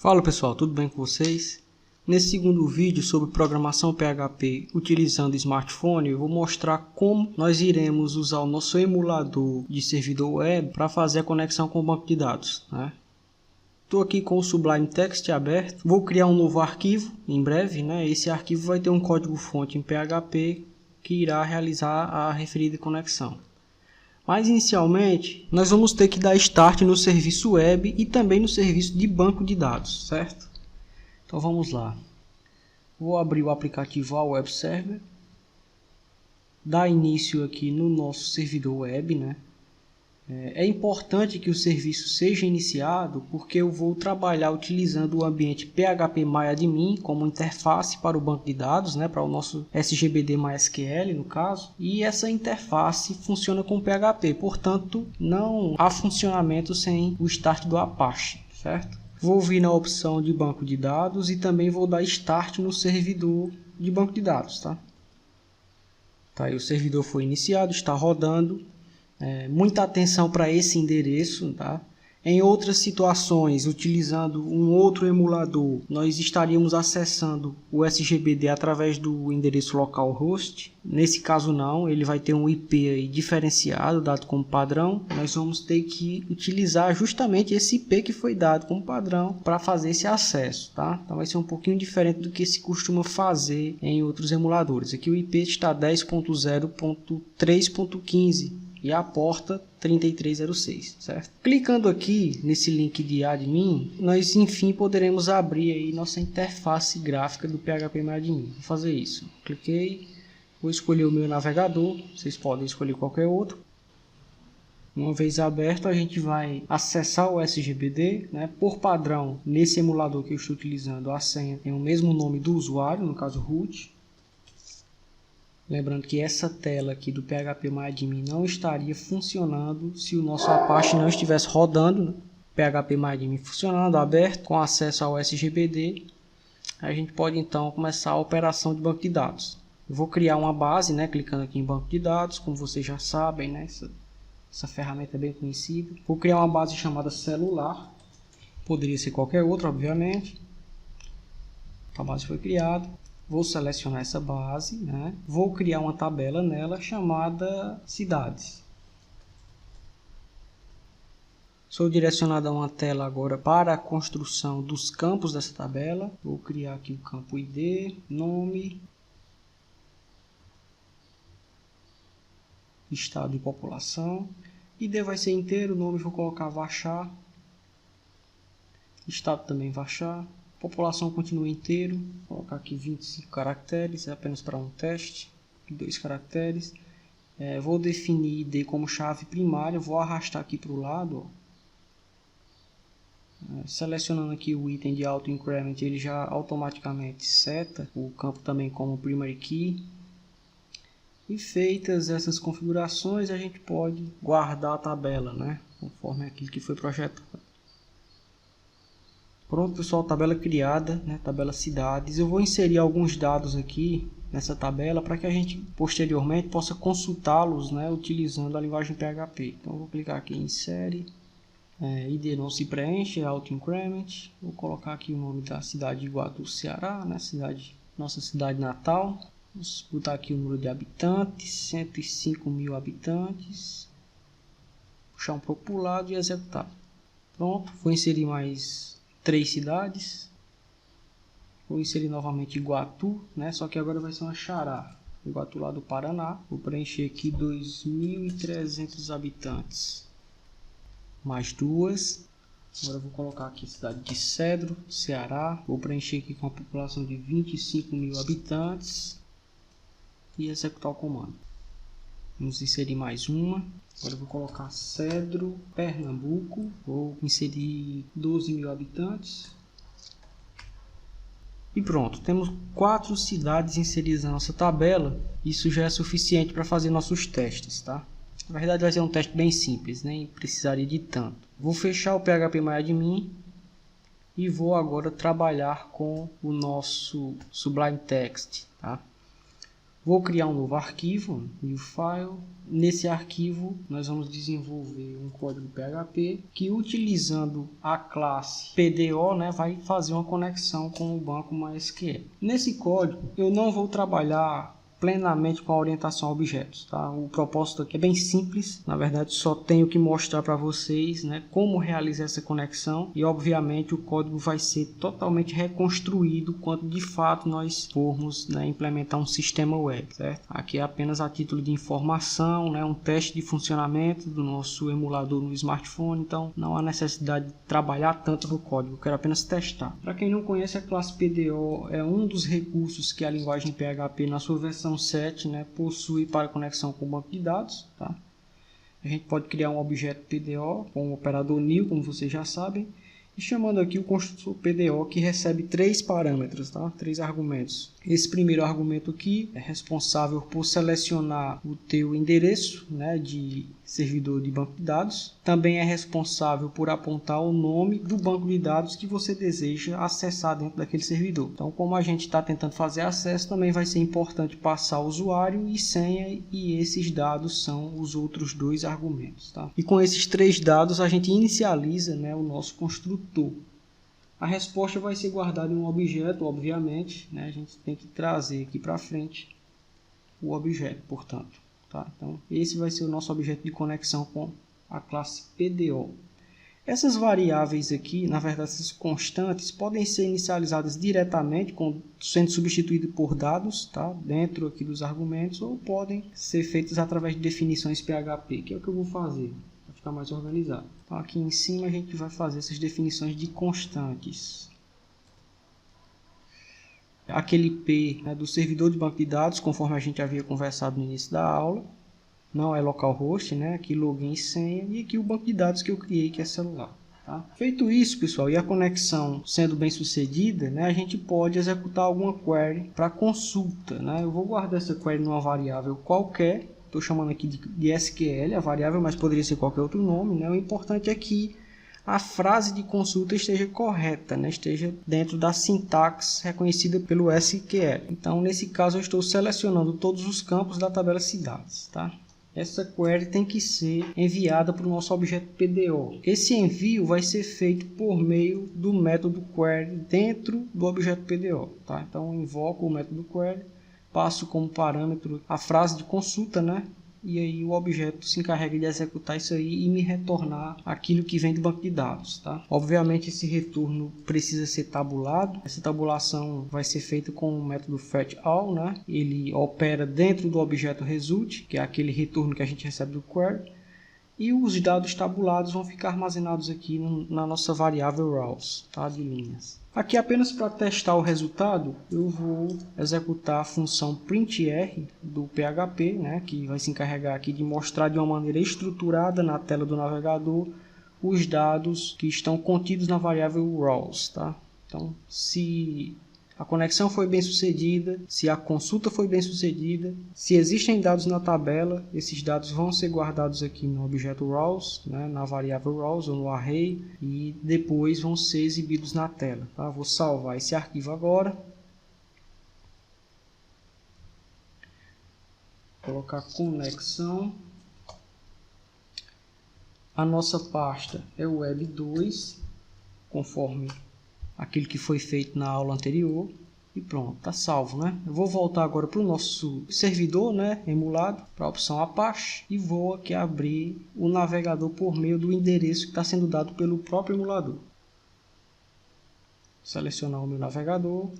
Fala pessoal, tudo bem com vocês? Nesse segundo vídeo sobre programação PHP utilizando smartphone, eu vou mostrar como nós iremos usar o nosso emulador de servidor web para fazer a conexão com o banco de dados, né? Estou aqui com o Sublime Text aberto, vou criar um novo arquivo em breve, né? Esse arquivo vai ter um código-fonte em PHP que irá realizar a referida conexão. Mas inicialmente, nós vamos ter que dar start no serviço web e também no serviço de banco de dados, certo? Então vamos lá. Vou abrir o aplicativo ao Web Server, dar início aqui no nosso servidor web, né? É importante que o serviço seja iniciado porque eu vou trabalhar utilizando o ambiente PHP-MyAdmin como interface para o banco de dados, né, para o nosso SGBD MySQL no caso, e essa interface funciona com PHP, portanto não há funcionamento sem o start do Apache, certo? Vou vir na opção de banco de dados e também vou dar start no servidor de banco de dados, tá? Tá aí, o servidor foi iniciado, está rodando. Muita atenção para esse endereço, tá? Em outras situações, utilizando um outro emulador, nós estaríamos acessando o SGBD através do endereço localhost. Nesse caso não, ele vai ter um IP aí diferenciado, dado como padrão. Nós vamos ter que utilizar justamente esse IP que foi dado como padrão para fazer esse acesso, tá? Então vai ser um pouquinho diferente do que se costuma fazer em outros emuladores. Aqui o IP está 10.0.3.15. e a porta 3306, certo? Clicando aqui nesse link de admin, nós enfim poderemos abrir aí nossa interface gráfica do PHP-MyAdmin. Vou fazer isso. Cliquei, vou escolher o meu navegador, vocês podem escolher qualquer outro. Uma vez aberto, a gente vai acessar o SGBD, né? Por padrão, nesse emulador que eu estou utilizando, a senha tem o mesmo nome do usuário, no caso root. Lembrando que essa tela aqui do PHP-MyAdmin não estaria funcionando se o nosso Apache não estivesse rodando, né? PHP-MyAdmin funcionando, aberto, com acesso ao SGBD. A gente pode então começar a operação de banco de dados. Eu vou criar uma base, né? Clicando aqui em banco de dados, como vocês já sabem, né? Essa ferramenta é bem conhecida. Vou criar uma base chamada celular. Poderia ser qualquer outra, obviamente. A base foi criada. Vou selecionar essa base, né? Vou criar uma tabela nela chamada cidades. Sou direcionado a uma tela agora para a construção dos campos dessa tabela. Vou criar aqui o campo ID, nome, estado e população. ID vai ser inteiro, nome vou colocar Varchar, estado também Varchar. População continua inteiro, vou colocar aqui 25 caracteres, é apenas para um teste, 2 caracteres. Vou definir ID como chave primária, vou arrastar aqui para o lado, selecionando aqui o item de auto increment, ele já automaticamente seta o campo também como primary key. E feitas essas configurações, a gente pode guardar a tabela, né, conforme aquilo que foi projetado. Pronto pessoal, tabela criada, né, tabela cidades. Eu vou inserir alguns dados aqui nessa tabela para que a gente posteriormente possa consultá-los, né, utilizando a linguagem PHP. Então eu vou clicar aqui em insere, ID não se preenche, auto increment. Vou colocar aqui o nome da cidade de Iguatu, Ceará, né, nossa cidade natal. Vamos botar aqui o número de habitantes, 105 mil habitantes. Puxar um pouco para o lado e executar. Pronto, vou inserir mais 3 cidades. Vou inserir novamente Iguatu, né? Só que agora vai ser uma chará. Iguatu lá do Paraná. Vou preencher aqui 2.300 habitantes. Mais 2. Agora vou colocar aqui a cidade de Cedro, Ceará. Vou preencher aqui com a população de 25 mil habitantes. E executar o comando. Vamos inserir mais uma. Agora eu vou colocar Cedro, Pernambuco. Vou inserir 12 mil habitantes. E pronto, temos 4 cidades inseridas na nossa tabela. Isso já é suficiente para fazer nossos testes, tá? Na verdade vai ser um teste bem simples, nem precisaria de tanto. Vou fechar o PHP-MyAdmin e vou agora trabalhar com o nosso Sublime Text, tá? Vou criar um novo arquivo, new file. Nesse arquivo nós vamos desenvolver um código PHP que, utilizando a classe PDO, né, vai fazer uma conexão com o banco MySQL. Nesse código eu não vou trabalhar plenamente com a orientação a objetos, tá? O propósito aqui é bem simples, na verdade só tenho que mostrar para vocês, né, como realizar essa conexão, e obviamente o código vai ser totalmente reconstruído quando de fato nós formos, né, implementar um sistema web, certo? Aqui é apenas a título de informação, né, um teste de funcionamento do nosso emulador no smartphone, então não há necessidade de trabalhar tanto no código, eu quero apenas testar. Para quem não conhece, a classe PDO é um dos recursos que a linguagem PHP na sua versão 7, né, possui para conexão com o banco de dados, tá? A gente pode criar um objeto PDO com o operador new, como vocês já sabem, e chamando aqui o construtor PDO, que recebe 3 parâmetros, tá? 3 argumentos. Esse primeiro argumento aqui é responsável por selecionar o teu endereço, né, de servidor de banco de dados. Também é responsável por apontar o nome do banco de dados que você deseja acessar dentro daquele servidor. Então, como a gente está tentando fazer acesso, também vai ser importante passar usuário e senha, e esses dados são os outros 2 argumentos, tá? E com esses 3 dados a gente inicializa, né, o nosso construtor. A resposta vai ser guardada em um objeto, obviamente, né? A gente tem que trazer aqui para frente o objeto, portanto, tá? Então, esse vai ser o nosso objeto de conexão com a classe PDO. Essas variáveis aqui, na verdade, essas constantes, podem ser inicializadas diretamente, sendo substituídas por dados, tá? Dentro aqui dos argumentos, ou podem ser feitas através de definições PHP, que é o que eu vou fazer para ficar mais organizado. Então, aqui em cima a gente vai fazer essas definições de constantes. Aquele IP, né, do servidor de banco de dados, conforme a gente havia conversado no início da aula, não é localhost, né? Aqui login e senha, e aqui o banco de dados que eu criei, que é celular. Tá? Feito isso, pessoal, e a conexão sendo bem sucedida, né, a gente pode executar alguma query para consulta, né? Eu vou guardar essa query numa variável qualquer, estou chamando aqui de SQL, a variável, mas poderia ser qualquer outro nome, né? O importante é que a frase de consulta esteja correta, né? Esteja dentro da sintaxe reconhecida pelo SQL. Então, nesse caso, eu estou selecionando todos os campos da tabela cidades, tá? Essa query tem que ser enviada para o nosso objeto PDO. Esse envio vai ser feito por meio do método query dentro do objeto PDO, tá? Então, eu invoco o método query, passo como parâmetro a frase de consulta, né? E aí o objeto se encarrega de executar isso aí e me retornar aquilo que vem do banco de dados, tá? Obviamente esse retorno precisa ser tabulado. Essa tabulação vai ser feita com o método fetchAll, né? Ele opera dentro do objeto result, que é aquele retorno que a gente recebe do query. E os dados tabulados vão ficar armazenados aqui na nossa variável rows, tá? De linhas. Aqui apenas para testar o resultado, eu vou executar a função printr do PHP, né? Que vai se encarregar aqui de mostrar de uma maneira estruturada na tela do navegador os dados que estão contidos na variável rows, tá? Então, se a conexão foi bem sucedida, se a consulta foi bem sucedida, se existem dados na tabela, esses dados vão ser guardados aqui no objeto rows, né, na variável rows ou no array, e depois vão ser exibidos na tela. Tá? Vou salvar esse arquivo agora. Colocar conexão. A nossa pasta é o web2, conforme aquilo que foi feito na aula anterior, e pronto, está salvo, né? Eu vou voltar agora para o nosso servidor, né, emulado, para a opção Apache, e vou aqui abrir o navegador por meio do endereço que está sendo dado pelo próprio emulador. Selecionar o meu navegador.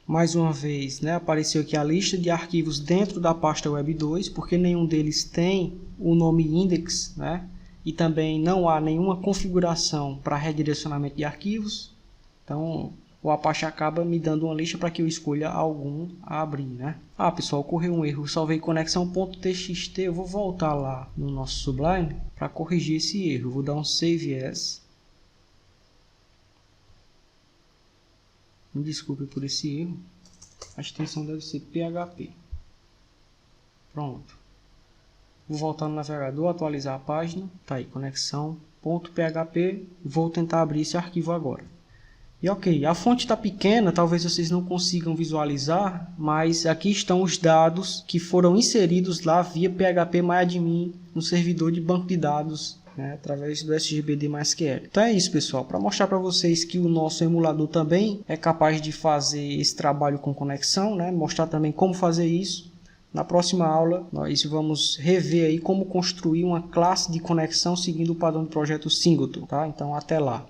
Mais uma vez, né, apareceu aqui a lista de arquivos dentro da pasta web2, porque nenhum deles tem o nome index, né? E também não há nenhuma configuração para redirecionamento de arquivos. Então, o Apache acaba me dando uma lista para que eu escolha algum a abrir, né? Ah, pessoal, ocorreu um erro. Eu salvei conexão.txt. Eu vou voltar lá no nosso Sublime para corrigir esse erro. Eu vou dar um Save As. Me desculpe por esse erro. A extensão deve ser PHP. Pronto. Vou voltar no navegador, atualizar a página. Tá aí, conexão.php. Vou tentar abrir esse arquivo agora. E ok, a fonte está pequena, talvez vocês não consigam visualizar, mas aqui estão os dados que foram inseridos lá via phpMyAdmin no servidor de banco de dados, né, através do SGBD-MySQL. Então é isso, pessoal, para mostrar para vocês que o nosso emulador também é capaz de fazer esse trabalho com conexão, né, mostrar também como fazer isso. Na próxima aula, nós vamos rever aí como construir uma classe de conexão seguindo o padrão do projeto Singleton, tá? Então, até lá.